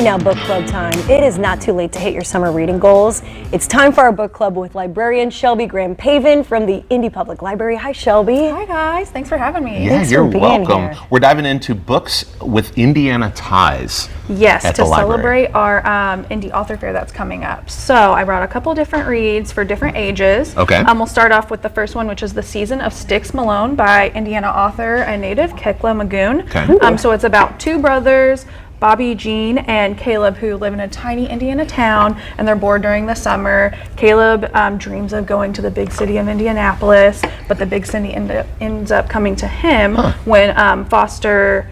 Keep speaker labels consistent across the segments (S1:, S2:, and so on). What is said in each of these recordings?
S1: Alrighty now, book club time. It is not too late to hit your summer reading goals. It's time for our book club with librarian Shelby Graham-Paven from the Indy Public Library. Hi, Shelby.
S2: Hi, guys. Thanks for having me.
S3: Yeah, you're welcome. We're diving into books with Indiana ties.
S2: Yes,
S3: at
S2: to
S3: the library.
S2: celebrate our Indy Author Fair that's coming up. So I brought a couple different reads for different ages.
S3: Okay.
S2: We'll start off with the first one, which is The Season of Styx Malone by Indiana author and native Kekla Magoon.
S3: Okay.
S2: So it's about two brothers, Bobby, Jean, and Caleb, who live in a tiny Indiana town, and they're bored during the summer. Caleb dreams of going to the big city of Indianapolis, but the big city ends up coming to him when foster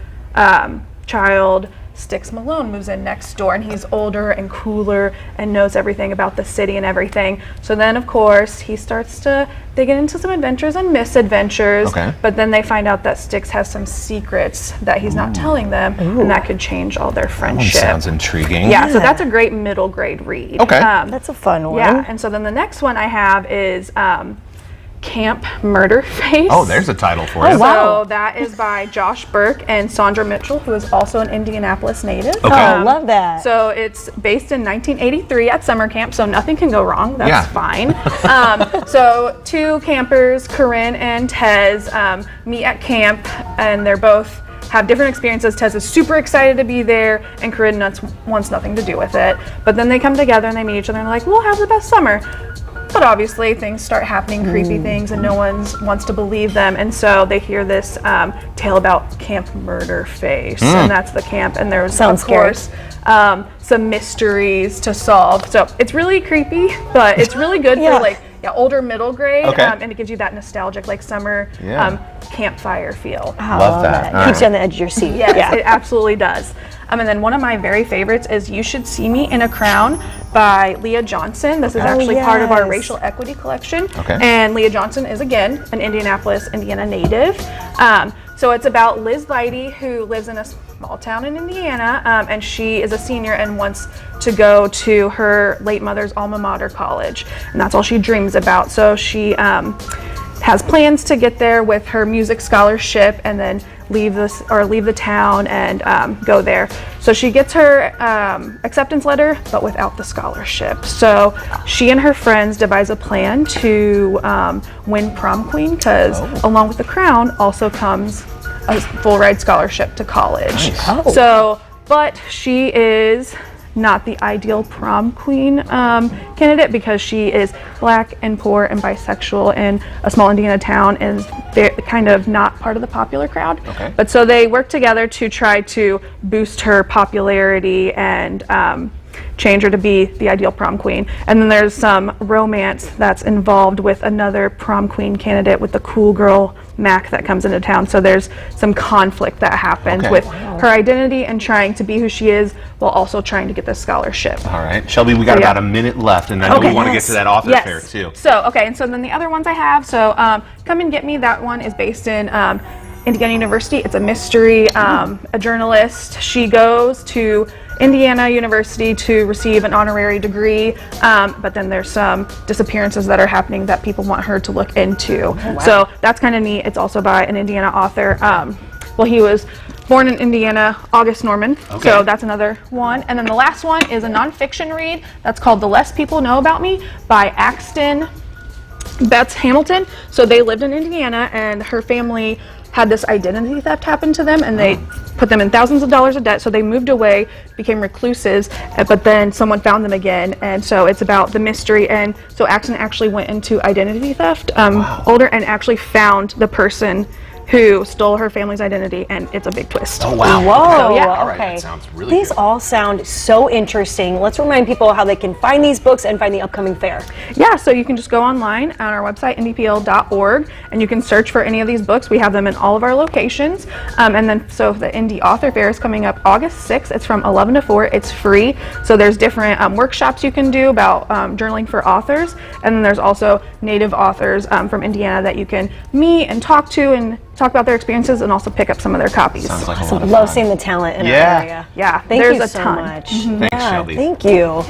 S2: child Styx Malone moves in next door, and he's older and cooler and knows everything about the city and everything. So then, of course, they get into some adventures and misadventures, but then they find out that Styx has some secrets that he's not telling them, and that could change all their friendship.
S3: That sounds intriguing.
S2: Yeah, so that's a great middle grade read.
S3: Okay.
S1: That's a fun one.
S2: Yeah, and so then the next one I have is Camp Murder Face.
S3: Oh, there's a title for it.
S2: So that is by Josh Burke and Sandra Mitchell, who is also an Indianapolis native.
S3: Okay.
S1: Oh, love that.
S2: So it's based in 1983 at summer camp, so nothing can go wrong. That's fine. So two campers, Corinne and Tez, meet at camp, and they're both have different experiences. Tez is super excited to be there, and Corinne wants nothing to do with it. But then they come together and they meet each other and they're like, we'll have the best summer. But obviously things start happening, creepy things, and no one wants to believe them. And so they hear this tale about Camp Murder Face, and that's the camp. And there's, of course, some mysteries to solve. So it's really creepy, but it's really good for older middle grade, and it gives you that nostalgic summer campfire feel.
S3: Love that.
S1: Keeps you on the edge of your seat.
S2: Yes, it absolutely does. And then one of my very favorites is You Should See Me in a Crown by Leah Johnson. This is actually part of our racial equity collection. And Leah Johnson is, again, an Indianapolis, Indiana native. So it's about Liz Leidy, who lives in a small town in Indiana, and she is a senior and wants to go to her late mother's alma mater college. And that's all she dreams about. So she has plans to get there with her music scholarship and then leave the town and go there. So she gets her acceptance letter, but without the scholarship. So she and her friends devise a plan to win prom queen, because along with the crown also comes a full ride scholarship to college. So, but she is not the ideal prom queen candidate, because she is black and poor and bisexual in a small Indiana town and they're kind of not part of the popular crowd. But so they work together to try to boost her popularity and change her to be the ideal prom queen. And then there's some romance that's involved with another prom queen candidate with the cool girl Mac that comes into town. So there's some conflict that happens with her identity and trying to be who she is while also trying to get the scholarship.
S3: All right, Shelby, we got about a minute left, and I know we want to get to that author fair too.
S2: So, and so then the other ones I have, so Come and Get Me, that one is based in Indiana University. It's a mystery. A journalist, she goes to Indiana University to receive an honorary degree, but then there's some disappearances that are happening that people want her to look into. So that's kind of neat. It's also by an Indiana author. Well, he was born in Indiana, August Norman, so that's another one. And then the last one is a nonfiction read that's called The Less People Know About Me by Axton Betts Hamilton. So they lived in Indiana, and her family had this identity theft happen to them, and they put them in thousands of dollars of debt, so they moved away, became recluses, but then someone found them again, and so it's about the mystery. And so Axton actually went into identity theft older and actually found the person who stole her family's identity, and it's a big twist.
S3: Oh, wow.
S1: Whoa,
S2: So, yeah.
S3: All right, that sounds really
S1: These
S3: good.
S1: all sound so interesting. Let's remind people how they can find these books and find the upcoming fair.
S2: Yeah, so you can just go online on our website, indypl.org, and you can search for any of these books. We have them in all of our locations. And then, so the Indy Author Fair is coming up August 6th. It's from 11 to 4. It's free. So there's different workshops you can do about journaling for authors. And then there's also native authors from Indiana that you can meet and talk to and talk about their experiences and also pick up some of their copies.
S3: Sounds like a lot of
S1: Love
S3: fun.
S1: seeing the talent in our
S3: Yeah.
S1: area.
S2: Yeah,
S1: Thank
S2: there's
S1: you
S2: a
S1: so
S2: ton.
S1: much.
S3: Thanks, Shelby.
S1: Thank you.